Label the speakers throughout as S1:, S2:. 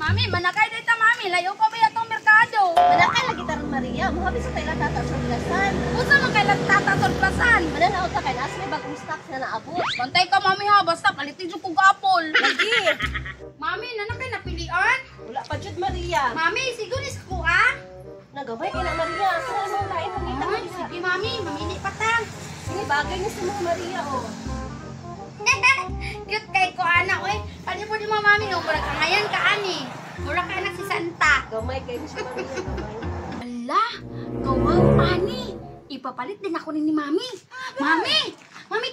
S1: Mami, manakay dito mami. Layo pa ba itong merkado?
S2: Manakay lagi tarong Maria. Muhabis sa kailan tata sa plasan.
S1: Unsa man kay tatator plasan?
S2: Mananaot ta kay nas may bagong stocks na naabot.
S1: Bantay ka mami ha, basta palitin yung kong apple.
S2: Lagi.
S1: Mami, nanakay napilian?
S2: Wala pa jud Maria.
S1: Mami, siguro is ko ah.
S2: Nagabay kay na Maria. Saan mo lain mo kita
S1: Ay, sige mami, mamili pa ta.
S2: Sige bagay na si mga Maria oh.
S1: Cute kay ko anak, oy. Kani po di mo mami, no, mura ka ngayon ka ani. Mura ka anak si Santa.
S2: Gamay kay si Maria. Gamay.
S1: Ala, kawaw ani. Ipapalit din ako ni mami. Mami,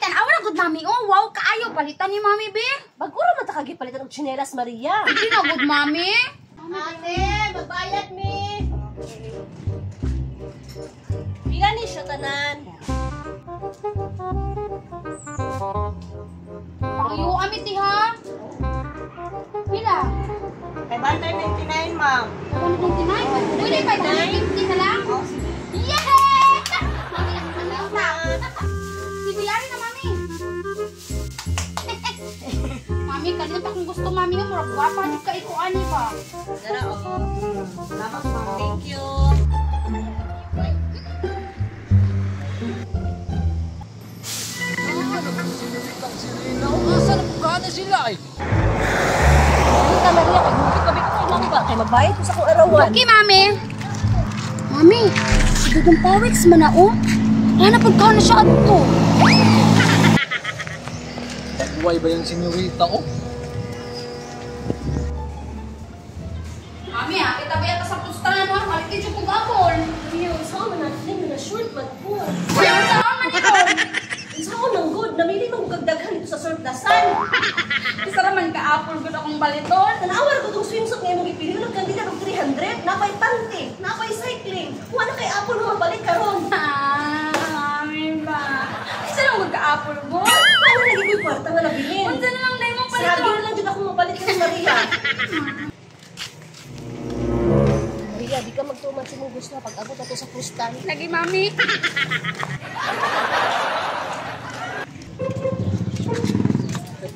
S1: tanawa na good mami. Oh, wow, kaayo palitan ni mami, be.
S2: Bagura man ta kagi palitan og tsinelas Maria.
S1: Hindi na good mami.
S2: Ate, magbayad mi. Pila ni siya tanan?
S1: Ayo, amit ha. Pila?
S2: Kay bantay 99 ma'am.
S1: 129. Pwede pa 150 na lang?
S2: Oh, sige.
S1: Yay! Mami, alam na. Sibiyari na, mami. Mami, kanina pa kung gusto mami nga, murag guwapa, di ka ikuani ba?
S2: Dara oh. Salamat ma'am. Thank you.
S3: Asa na pugana sila eh?
S2: Kita Maria kay mo kami ko lang ba kay magbayad ko sa akong arawan.
S1: Okay, mami. Mami, si Dudong Pawix man na, oh. Hanap pagkaon na siya ato.
S3: Pag-uway ba yung senyorita oh?
S1: Mami, kita ba yata sa pustahan, ha? Malitin siya kong apol.
S2: Iyo, sa man natin na short man po.
S1: Saan man ito?
S2: Sa ako nang good, namili mo gagdaghan dito sa surplasan.
S1: Isa naman ka apol ko na kong baliton.
S2: Tanawar ko itong swimsuit ngayon mong ipili ng kandida ng 300. Napay tante, napay cycling. Kuha na kay Apple mo mabalik karon.
S1: Mami ba? Isa lang magka-apol mo?
S2: Paano lagi mo yung kwarta nga nabilin?
S1: Unsa na lang dahil mo
S2: Sabi
S1: paliton?
S2: na lang dyan ako mapalit ka ng Maria. Maria, di ka magtuman sa mong gusto pag abot ako sa pustan.
S1: Lagi, mami.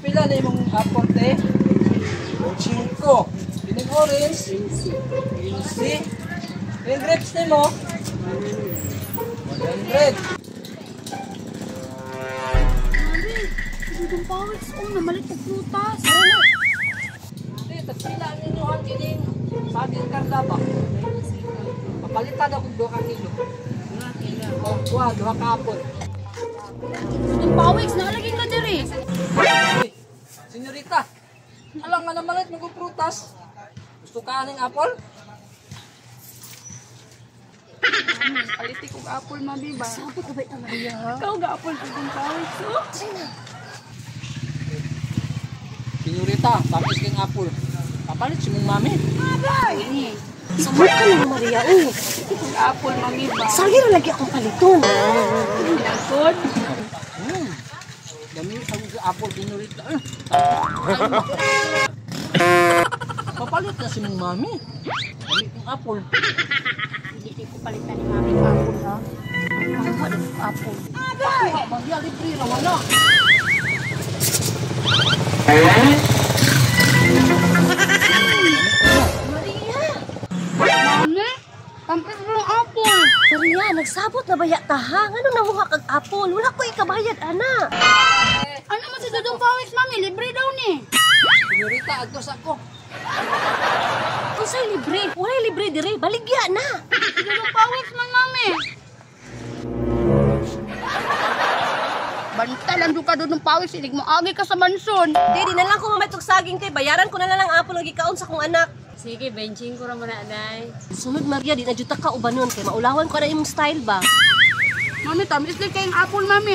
S3: Pila na yung apple te? 5. Pining orange. 15. Yung grapes na mo? 100.
S1: Mami, si Dudong Pawix, oh, namalit ng prutas.
S3: Hindi, tagpila ninyo ang kining saging karla ba? Papalitan ako 2 kilo. Oh, 2 ka apple.
S1: Dudong Pawix, naalagin ka diri.
S3: Hey, senyorita, alam nga na malit mag-prutas. Gusto ka aning apple?
S1: Mami, paliti kong apple, mami ba?
S2: Sabi ko ba ito Maria?
S1: Ikaw ga-apple Dudong Pawix, oh.
S3: Senyorita, tapos kang apple. Kapalit si mong mami.
S1: Abay!
S2: Samot ka lang Maria.
S1: Kung apple, mami ba?
S2: Sagi na lagi akong paliton.
S1: Pinagod?
S3: Dami ang apple senyorita. Papalit na si mong mami. Dami kong apple.
S1: Hindi ko palitan ni mami ang apple, ha? Ang hot of apple.
S3: Abay! Magya libre na wala.
S2: Maria!
S1: Mami, tampis mo yung apple.
S2: Maria, nagsabot na baya ta ha? Anong namuha kag apple? Wala ko ikabayad, ana.
S1: Ano man si Dudong Pawix, mami? Libre daw ni.
S3: Senyorita, agos ako.
S2: Kung sa'y libre, wala libre dire. Baligya na.
S1: Si Dudong Pawix man, mami. Banta lang doon ka Dudong Pawix. Ilig mo agi ka sa manson.
S2: Di na lang ko mamaytog saging kay bayaran ko na lang ang apple ang gikaon sa kong anak.
S4: Sige, benching ko raman na, day.
S2: Sunod Maria, di na juta ka ubanon kay maulawan ko na imong style ba?
S1: Mami, tamis lang kayong apple, mami.